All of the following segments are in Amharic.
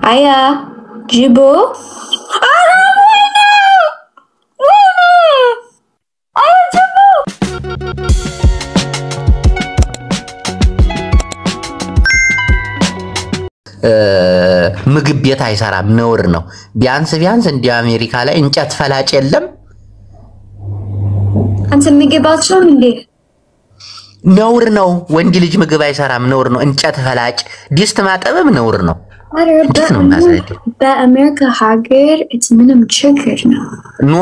Aya, Jibo. ምግብ ቤት አይሰራም ነውር ነው ቢያንስ እንደ አሜሪካ ላይ እንጨት ፈላጭ የለም አንተ ምግብ አትችልም እንዴ ነውር ነው ወንድ ልጅ ምግብ አይሰራም ነውር ነው እንጨት ፈላጭ ዲስት ማጠብም ነውር ነው በአሜሪካ ሀገር it's ምንም ችግር ነው ኖ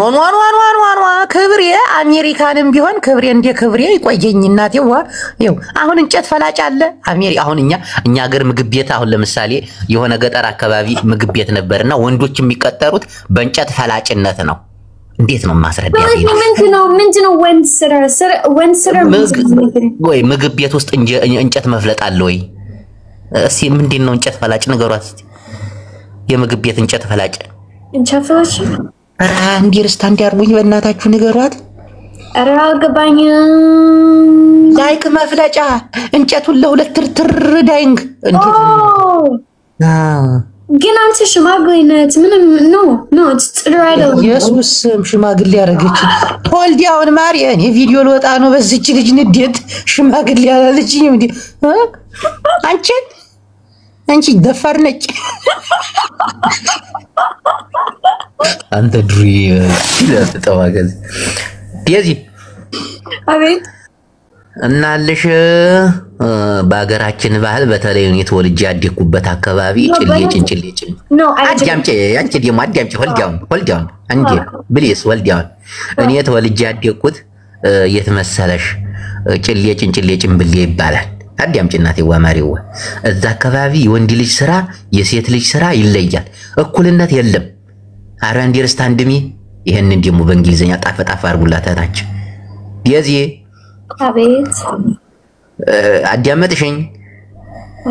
ክብሬ አሜሪካንም ቢሆን ክብሬ እንደ ክብሬ ይቆየኝ እናቴዋ ይው አሁን እንጨት ፈላጭ አለ አሁን እኛ ሀገር ምግብ ቤት አሁን ለምሳሌ የሆነ ገጠር አካባቢ ምግብ ቤት ነበርና ወንዶች የሚቀጠሩት በእንጨት ፈላጭነት ነው እንዴት ነው ማስረዳት ምንድነው ወንድ ስራ ወይ ምግብ ቤት ውስጥ እንጨት መፍለጥ አለ ወይ እሺ ምንድነው እንጨት ፈላጭ ነገሯት የምግብ ቤት እንጨት ፈላጭ ኧረ አንደርስታንድ ያርጉኝ በእናታችሁ ነገሯት ኧረ አልገባኝ ላይክ መፍለጫ እንጨቱን ለሁለት ትርትር ዳይንግ እንዴት ግን አንተ ሽማግሌ ነህ ምንም ኖ ጥሩ አይደለም ኢየሱስ ሽማግሌ ያረጋች ሆልድ ያውን ማርያም የቪዲዮ ልወጣ ነው በዚች ልጅ ንዴት ሽማግሌ ያላለችኝ እንዴ አንቺ ደፋር ነጭ አንተ ድሪ ለተጠዋገዝ ዲዚ አቤት እናልሽ በአገራችን ባህል በተለይ እኔ ተወልጄ ያደኩበት አካባቢ ጭልጭ አዳምጪ አንቺ ደሞ አዳምጪ ሆልዳውን አንጂ ብሊስ ሆልዳውን እኔ ተወልጄ ያደኩት የት መሰለሽ ጭልጭ ብሌ ይባላል አዳምጪ እናቴ ዋማሪው እዛ አካባቢ የወንድ ልጅ ስራ የሴት ልጅ ስራ ይለያል እኩልነት የለም አረ አንደርስታንድ ሚ ይሄንን ደሞ በእንግሊዘኛ ጣፈጣፍ አርጉላታታች ዲዚ አቤት አዳመጥሽኝ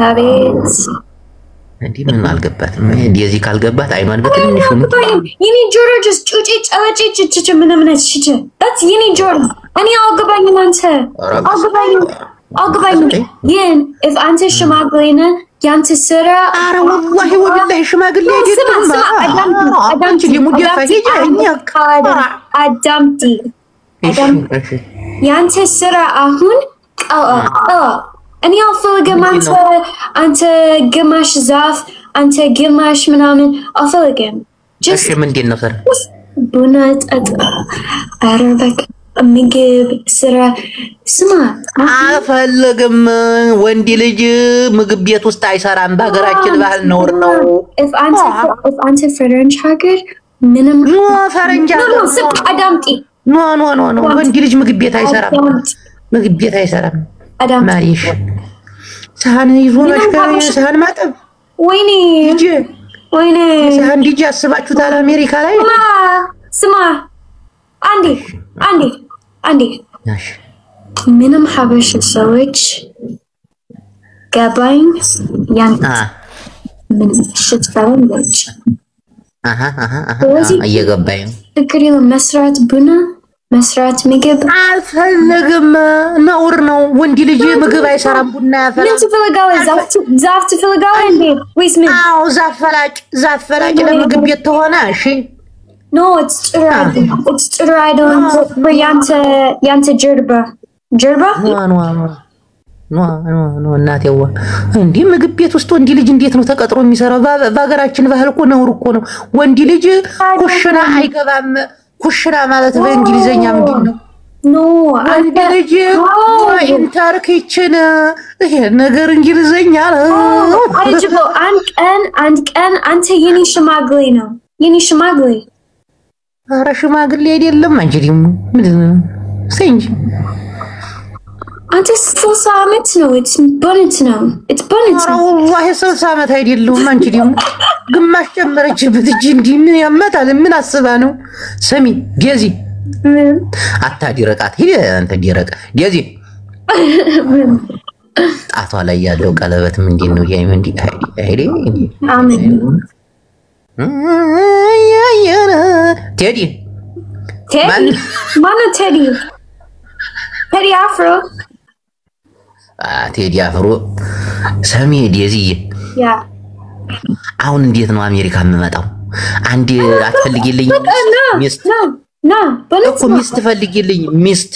አቤት እንዴ ምን አልገባትም ዲዚ ካልገባት አይኗን በትንሹ ነው ይኒ ጆሮ just ጩጪ ጫጪ ምንም ነሽች that's ይኒ ጆሮ እኔ አልገባኝም አንተ አልገባኝም ግን if አንተ ሽማግሌ ነህ ያንተ ስራ አረ ወላሂ ወቢላሂ ሽማግሌ አይደለም አዳምጪ ደሞ አዳምጪ ያንተ ስራ አሁን እኔ አልፈልግም አንተ ግማሽ ዛፍ አንተ ግማሽ ምናምን አልፈልግም እሺ ምንድን ነው ስራ ቡና ጠጣ ኧረ በቃ ምግብ ስራ ስማ አልፈልግም ወንድ ልጅ ምግብ ቤት ውስጥ አይሰራም በሀገራችን ባህል ነውር ነው if አንተ ፈረንጅ ሀገር ምንም ፈረንጅ አዳምጪ ኖ ወንድ ልጅ ምግብ ቤት አይሰራም ማሪሽ ሳህን ይዞ መሽከረ ሳህን ማጠብ ወይኔ ሳህን ዲጂ አስባችሁታል አሜሪካ ላይ ስማ አንዴ ምንም ሀበሽ ሰዎች ገባኝ ያንተ ምን ሽትፈረንጅ እየገባኝ ትክክል መስራት ቡና መስራት ምግብ አልፈልግም ነውር ነው ወንድ ልጅ ምግብ አይሰራም ቡና ያፈላል ምን ትፈልጋለህ ዛፍ ትፈልጋለህ እንዴ ወይስ ምን አዎ ዛፍ ፈላጭ ለምግብ ቤት ተሆነ እሺ no it's true I don't ያንተ ጀርባ ኖ እናቴዋ እንዴ ምግብ ቤት ውስጥ ወንድ ልጅ እንዴት ነው ተቀጥሮ የሚሰራው በአገራችን ባህል እኮ ነውር እኮ ነው ወንድ ልጅ ኩሽና አይገባም ኩሽና ማለት በእንግሊዘኛ ምንድነው ኖ አንድ ልጅ ኢንተር ኪችን ይሄ ነገር እንግሊዘኛ አጅቦ አንድ ቀን አንተ የኔ ሽማግሌ ኧረ ሽማግሌ አይደለም አንቺ ደግሞ ምንድነው ሰንጂ አንተ 60 ዓመት ነው it's bonnet والله 60 ዓመት አይደለም አንቺ ደግሞ ግማሽ ጨመረችበት እጂ እንዲ ምን ያመታል ምን አስባ ነው ሰሚ ዲዚ አታዲረቃት ሄደ አንተ ዲረቃ ዲዚ ጣቷ ላይ ያለው ቀለበት ምንድነው ይሄ ምንዲ አይዲ አሜን ቴዲ ማን ቴዲ አፍሮ ቴዲ አፍሮ ሰሚ ዲዚ ያ አሁን እንዴት ነው አሜሪካ የምመጣው? አንድ አትፈልጊልኝ ሚስት ና እኮ ሚስት ፈልጊልኝ ሚስት።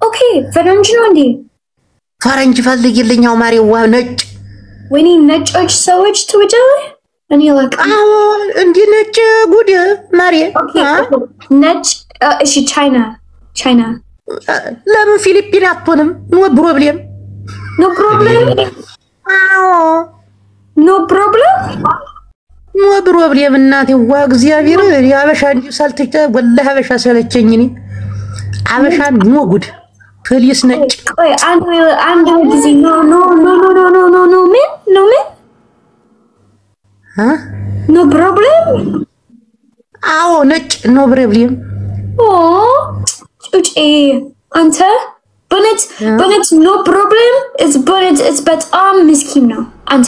ኦኬ ፈረንጅ ነው እንዴ? ፈረንጅ ፈልጊልኝ ማሪዋ ነጭ። ወይኔ ነጮች ሰዎች ትወጃለህ? እኔ ለካ አዎ እንዴ ነጭ ጉድ ማሪ ነጭ እሺ ቻይና ለምን ፊሊፒን አትሆንም? ኖ ፕሮብሌም አዎ ኖ ፕሮብሌም እናቴ ዋ እግዚአብሔር ያበሻ እንጂ ሳልተጨ ወላሂ አበሻ ሰለቸኝ። እኔ አበሻ ኖ ጉድ ፕሊስ ነጭ አንድ ጊዜ ኖ ፕሮብሌም አዎ ነጭ ኖ ፕሮብሌም ጩጬ አንተ በነት ኖ ፕሮብሌም it's በጣም ምስኪን ነው አንተ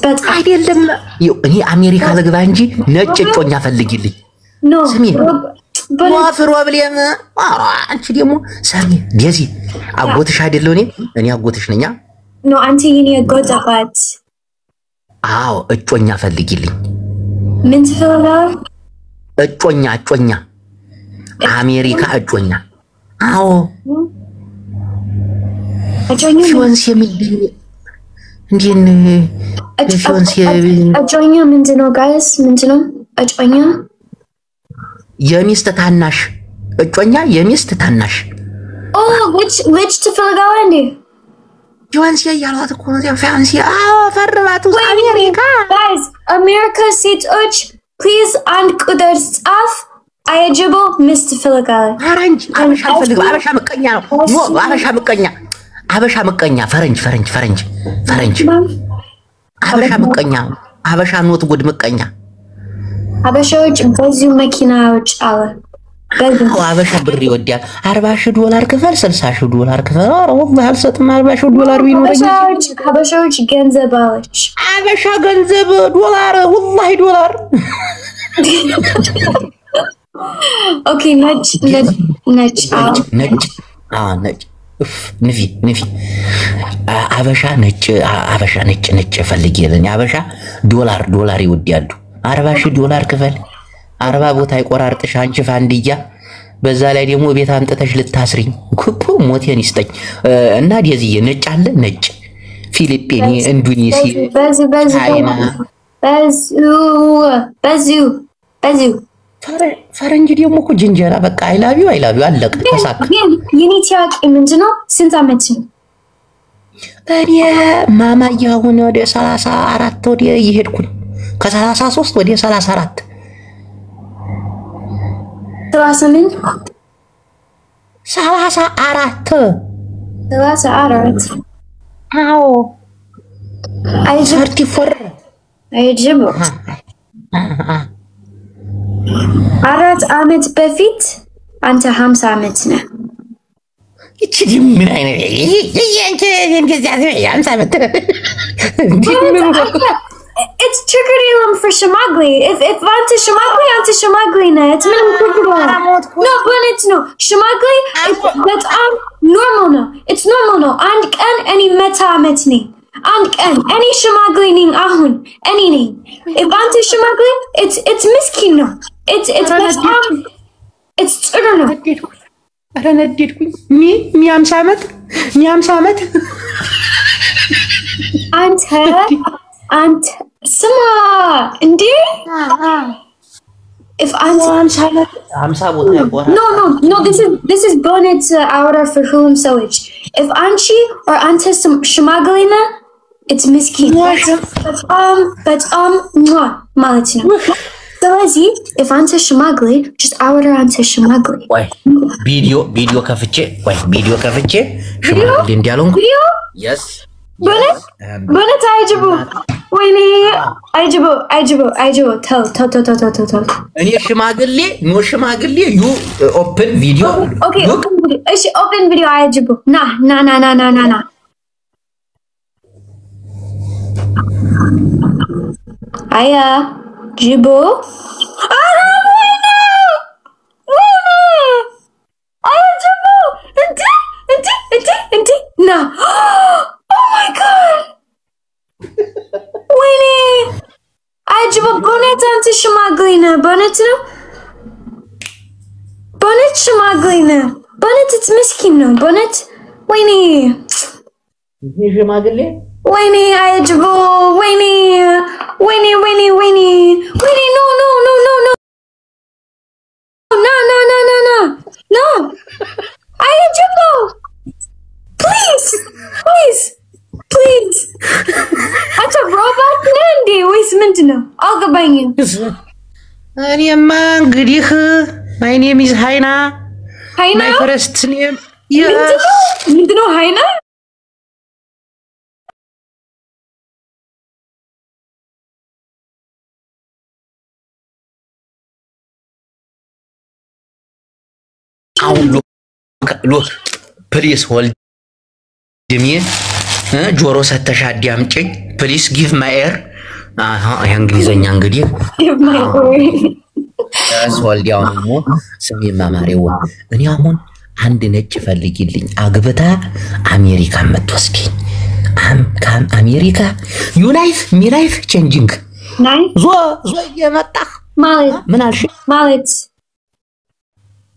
በጣም አይደለም። እኔ አሜሪካ ልግባ እንጂ ነጭ ጮኛ ፈልጊልኝ። ስሚ ኖ ፕሮብሌም አንቺ ደግሞ ሰሚ ዴዚ አጎትሽ አይደለው? እኔ አጎትሽ ነኝ። ኖ አንተ የኔ አጎት አዎ እጮኛ ፈልጊልኝ። ምን ትፈልጋለህ? እጮኛ አሜሪካ እጮኛ። አዎ እጮኛ ፊዮንሴ ምንድን እንዴን ፊዮንሴ እጮኛ ምንድነው ጋይስ? ምንድነው እጮኛ? የሚስት ታናሽ እጮኛ የሚስት ታናሽ። which ትፈልጋለህ እንዴ? ፊዮንሴ ያሏት እኮ ነው ፊዮንሴ። አዎ ፈርማቱ አሜሪካ ጋይስ አሜሪካ ሴቶች ፕሊዝ አንድ ቁጥር ጻፍ። አያጅቦ ሚስት ትፈልጋለህ? ፈረንጅ አበሻ ፈልገው። አበሻ ምቀኛ ነው። ኖ አበሻ ምቀኛ ፈረንጅ አበሻ ምቀኛ አበሻ ኖት ጉድ ምቀኛ። አበሻዎች በዚሁ መኪናዎች አለ አበሻ ብር ይወዳል። $40,000 ክፈል $60,000 ክፈል። ኧረ ወላሂ አልሰጥም $40,000 ቢኖረኝ። አበሻዎች ገንዘብ አለች። አበሻ ገንዘብ ዶላር ወላሂ ዶላር። ኦኬ ነጭ ንፊ አበሻ ነጭ ፈልጊልኝ። አበሻ ዶላር ይወዳሉ። $40,000 ክፈል። 40 ቦታ ይቆራርጥሽ አንቺ ፋንድያ። በዛ ላይ ደግሞ ቤት አንጥተሽ ልታስሪኝ ኩኩ ሞቴን ይስጠኝ። እና ዲዚዬ ነጭ አለ ነጭ ፊሊፒኒ ኢንዶኔሲያ ቻይና በዚሁ ፈረንጅ ደግሞ እኮ ጅንጀራ በቃ አይላቢው አለቀ ተሳካ። የኔ ጥያቄ ምንድነው? ስንት ዓመት ነው? እኔ ማማዬ አሁን ወደ 34 ወደ እየሄድኩ ነው። ከ33 ወደ 34 34 አዎ አይጅቡ 4 ዓመት በፊት አንተ 50 ዓመት ነህ። እቺ ምን አይነት እንደዚህ 50 ዓመት It's triggering for Shamagli. If Anta Shamagli na, it's no, but it's no. Shamagli, that's normal no. It's normal no. And any meta metni. And any Shamagli ning ahun. Any ning. If Anta Shamagli, it's miskin no. It's trigger no. አረነድኩኝ ሚ 50 ዓመት አንተ ስማ እንዴ if I'm no this is bonnet hour for whom so which if anchi or ante shmaglina it's miskin but malatina ስለዚህ if ante shmagli just hour ante shmagli ወይ ቪዲዮ ከፍቼ ሽማግሌ እንዲያለንኩ yes bonnet አይጅቡ ወይኔ አይጅቡ ተው እኔ ሽማግሌ ዩ ኦፕን ቪዲዮ ኦኬ እሺ ኦፕን ቪዲዮ አይጅቡ ና አያ ጅቡ አይጅቡ እንዴ ና Oh my god! Winnie! አጅቦ በእውነት አንተ ሽማግሌ ነህ በእውነት ነው በእውነት ሽማግሌ ነህ በእውነት ምስኪን ነው በእውነት ወይኔ ሽማግሌ ወይኔ አጅቦ ወይኔ ወይኔ ወይኔ ወይኔ ወይኔ ኖ ኖ ኖ ኖ ኖ no no no no no no አጅቦ please please please አንተ ሮቦት ነህ እንዴ ወይስ ምንድነው አልገባኝም እኔማ እንግዲህ my name is Haina my first name ምንድነው ሃይና look please hold me ጆሮ ሰተሽ አዳምጪኝ please give my ear እንግሊዘኛ እንግዲህ hold ያው ነው ስሚ ማማሬው እኔ አሁን አንድ ነጭ ፈልጊልኝ አግብታ አሜሪካ መጥወስኪኝ ካም አሜሪካ ዩ ላይፍ ሚ ላይፍ ቼንጂንግ ናይ ዞ የመጣ ማለት ምን አልሽ ማለት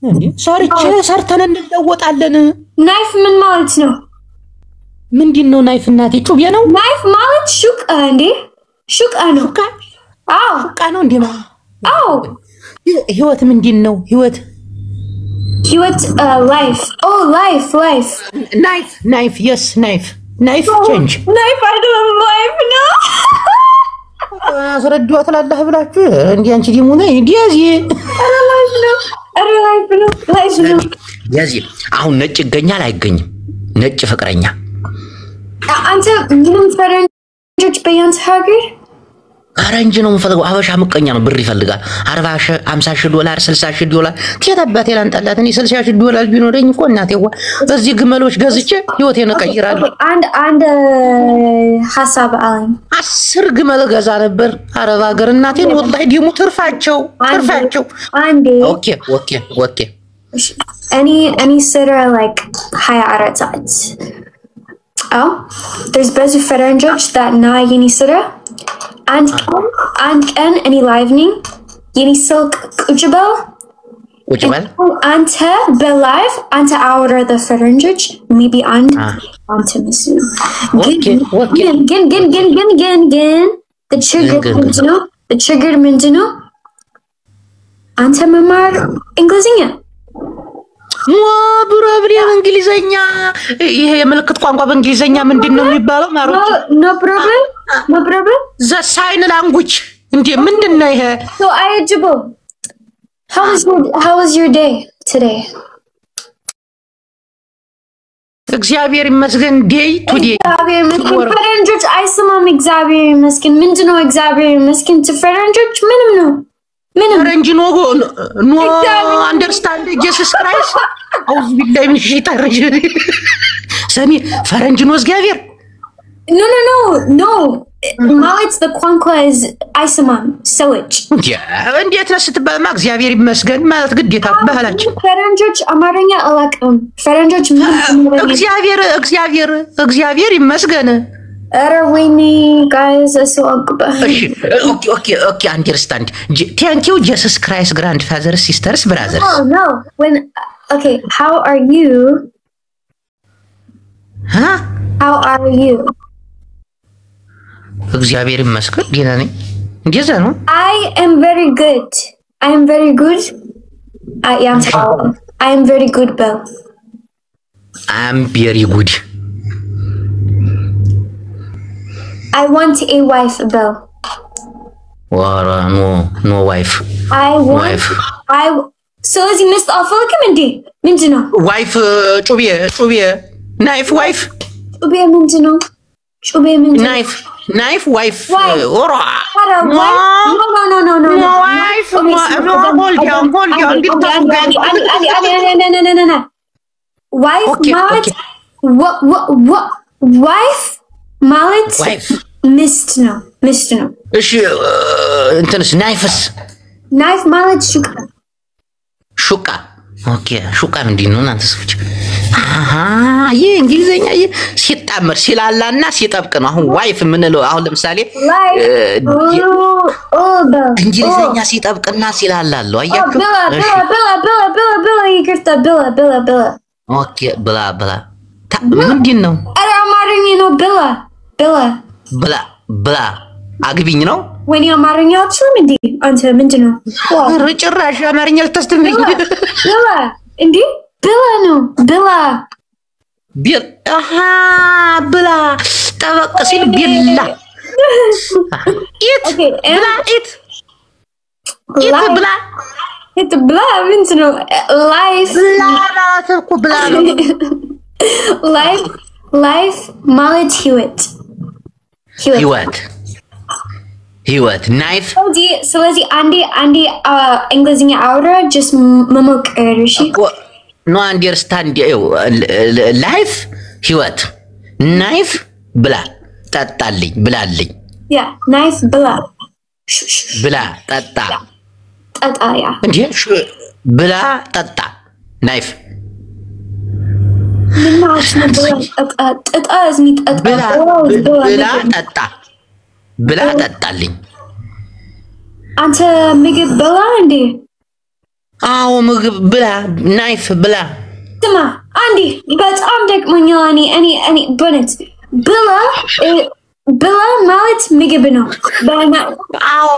እንዴ ሰርተን እንደወጣለን ናይፍ ምን ማለት ነው ምንድነው ናይፍ እናቴ ጩቤ ነው ናይፍ ማለት ሹቃ እንዴ ሹቃ ነው አዎ ሹቃ ነው እንዴ ማለት አዎ ህይወት ምንድነው ህይወት life oh life knife yes knife change knife I don't have life no አስረዳው ተላላህ ብላችሁ እንዴ አንቺ ደግሞ ነይ ዲያዚ life ነው ዲያዚ አሁን ነጭ ይገኛል አይገኝም ነጭ ፍቅረኛ አንተ ምንም ፈረንጆች በያንስ ሀገር አረንጅ ነው የምፈልገው አበሻ ምቀኛ ነው ብር ይፈልጋል 40 50 ዶላር 60 ዶላር ተያባቴ ላንጣላት እኔ 60 ዶላር ቢኖረኝ እኮ እናቴዋ እዚህ ግመሎች ገዝቼ ህይወቴን እቀይራለሁ አንድ ሐሳብ አለኝ 10 ግመል ገዛ ነበር አረብ ሀገር እናቴን ወላሂ ደሙ ትርፋቸው አንዴ ኦኬ any sitter like 24 ሰዓት there's ብዙ ፈረንጆች that na yeni sitter and any livening yeni silk ujbal anta be live anta hour the ፈረንጆች maybe anta misu gen the trigger ምንድነው አንተ መማር እንግሊዝኛ ብሮብሪያ እንግሊዘኛ ይሄ የምልክት ቋንቋ በእንግሊዘኛ ምንድነው የሚባለው ማሮች no problem the sign language እንዴ ምንድነው ይሄ so አጅቦ how was your day today እግዚአብሔር ይመስገን day today ፈረንጆች አይሰማም እግዚአብሔር ይመስገን ምንድነው እግዚአብሔር ይመስገን ፈረንጆች ምንም ነው ፈረንጅ no understand Jesus Christ አውዝ ቢላይ ምን ሽይጣን ረጅ ሰሚ ፈረንጅ ነው እግዚአብሔር no ማለት the ቋንቋ is አይሰማም ሰዎች እንዴት ነው ስትባማ እግዚአብሔር ይመስገን ማለት ግዴታ ባህላችን ፈረንጆች አማርኛ አላውቅም ፈረንጆች እግዚአብሔር ይመስገን Arawini guys so okay understand thank you Jesus Christ grandfathers sisters brothers no okay how are you how are you እግዚአብሔር ይመስገን ዲና ነኝ እንደዛ ነው I am very good I am very good Belle I'm very good I want a wife, Belle. No wife. So is he missed off like Mindy? Mindino. Wife, Chubia. Knife, wife. Chubia Mindino. Knife, wife. No. Wife. Hold down. No. Wife, okay. What? Wife? ማለት ሚስት ነው እሺ እንትንስ ናይፍስ ናይፍ ማለት ሹቃ ኦኬ ሹቃ ምንድነው እናንተ ሰዎች ይሄ እንግሊዘኛ ሲጣመር ሲላላና ሲጠብቅ ነው አሁን ዋይፍ ምንለው አሁን ለምሳሌ እንግሊዘኛ ሲጠብቅና ሲላላለው አያችሁ ብላ ይቅርታ ብላ ኦኬ ብላ ምንድን ነው ኧረ አማርኛ ነው ብላ አግቢኝ ነው ወይኔ አማርኛ አትችልም እንዴ አንተ ምንድን ነው ጭራሽ አማርኛ ልታስተምረኝ ብላ እንዴ ብላ ነው ብላ ጠበቅ ሲል ቢላ It blah means no life life Mallet Hewitt knife so let's see Andy English hour just mamok she no understand life Hewitt knife blah tatalli blalli yeah knife blah tata yeah እንዴ ብላ ጠጣ ናይፍ ምን ማለት ነው ጠጣ እዝሚ ጠጣ ብላ ጠጣልኝ አንተ ምግብ በላ እንዴ አዎ ምግብ ብላ ናይፍ ብላ ስማ አንዴ በጣም ደክሞኛል እኔ በነት ብላ ማለት ምግብ ነው አዎ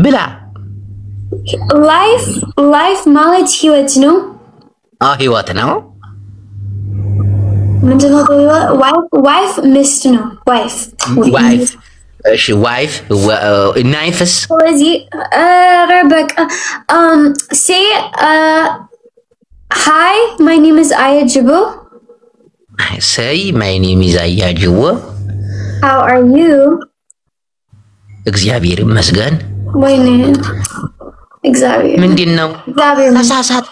ብላ life ማለት ህይወት ነው ህይወት ነው ምንድነው wife ሚስት ነው wife እሺ wife ናይፍስ ስለዚህ Rebecca say hi my name is Ayajibo say my name is Ayajibo how are you እግዚአብሔር ይመስገን ወይኔ እግዚአብሔር ምንድነው ተሳሳት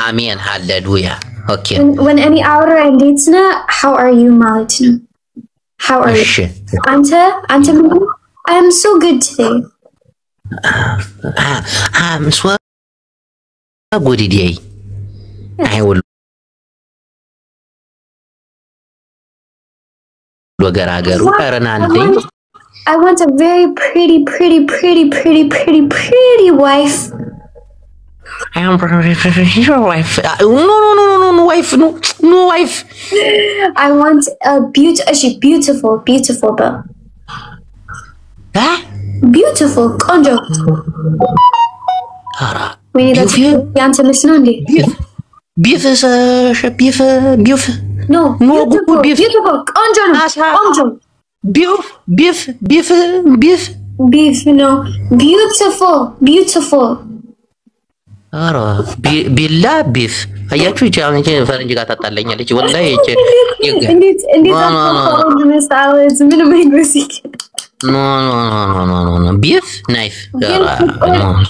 አሜን ሃሌሉያ ኦኬ when any hour እንዴት ነህ how are you ማለት ነው how are you አንተ I am so good today I'm so good today I will I want a very pretty wife. I am your wife. No wife, no wife. I want a beautiful girl. Huh? Beautiful, konjo. Wait, that's Yanta Misnondi. Beef is beef. No, beautiful. Konjo. Beef, no. Beautiful. Aro, billa beef. አያችሁ ይቻላል ፈረንጅ ጋር ታጣለኛለች ወላሂ no beef knife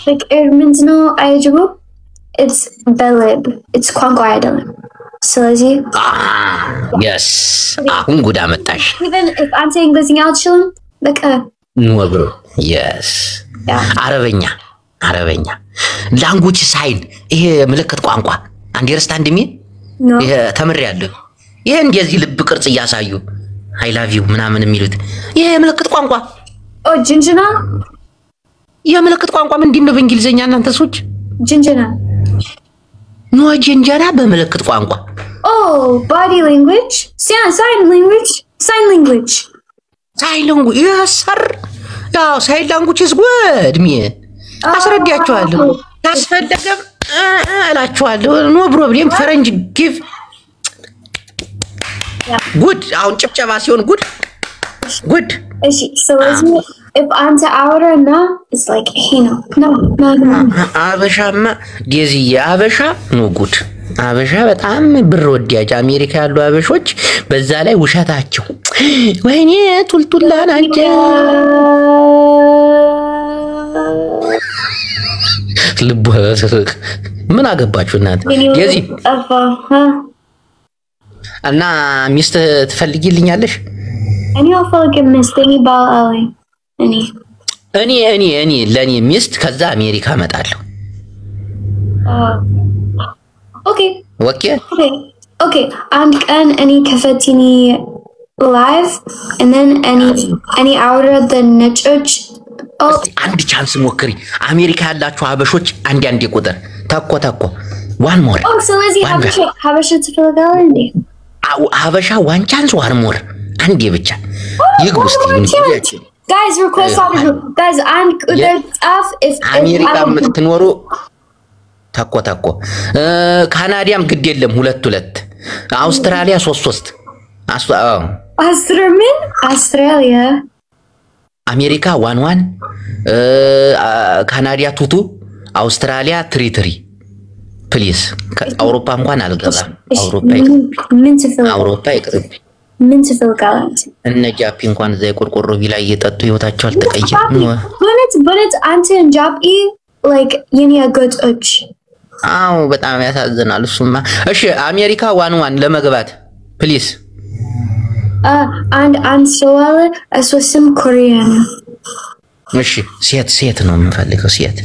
like ምንድነው አይጅቡ it's belib it's ቋንቋ አይደለም ስለዚህ yes አሁን ጉዳ መጣሽ even if አንተ እንግሊዝኛ አትችልም በቃ no bro yes አረበኛ language sign ይሄ ምልክት ቋንቋ understand me ይሄ ተምሬያለሁ ይሄ እንደዚህ ልብ ቅርጽ ያሳዩ I love you ምናምን የሚሉት ይሄ ምልክት ቋንቋ ጅንጅና የምልክት ቋንቋ ምንድነው በእንግሊዘኛ እናንተ ሰዎች ጅንጅና no ጅንጀራ በምልክት ቋንቋ body language sign language yes sir ያው sign language is good me አስረዳያችኋለሁ ታስፈልገም አላችኋለሁ no problem ፈረንጅ give good አሁን ጭብጨባ ሲሆን good so if anta hour na it's like no አበሻማ ዲዚ አበሻ no good አበሻ በጣም ብር ወዲያጅ አሜሪካ ያሉ አበሾች በዛ ላይ ውሸታቸው ወይኔ ቱልቱላ ናቸው ልቡ ምን አገባችሁ እናንተ ዲዚ እና ሚስት ትፈልጊልኛለሽ እኔ አፈልግም ሚስት እኔ ለኔ ሚስት ከዛ አሜሪካ መጣለሁ ኦኬ አንድ ቀን እኔ ከፈቲኒ live and then any outer the nechurch አንድ ቻንስ ሞክሪ አሜሪካ ያላችሁ ሀበሾች አንድ ቁጥር ታቆ one more so ለዚህ ሀበሻ ትፈልጋለህ እንዴ ሀበሻ one chance one more አንዴ ብቻ ይግቡ እስቲ guys request guys and ቁጥር ጻፍ if አሜሪካ የምትኖሩ ታቆ ካናዳም ግድ የለም 2 አውስትራሊያ 3 Australia አሜሪካ 1 ካናዳ 2 አውስትራሊያ 3 ፕሊዝ አውሮፓ እንኳን አልገባም አውሮፓ ይቅርብ ምን ትፈልጋለህ እነ ጃፒ እንኳን ዘይ ቆርቆሮ ቢላ እየጠጡ ህይወታቸው አልተቀየረም but አንተ ጃፒ like የኔ አጎቶች አው በጣም ያሳዝናል እሱማ እሺ አሜሪካ 1 ለመግባት ፕሊዝ and አንሶዋለ አሶስም ኮሪያና እሺ ሴት ነው የምፈልገው ሴት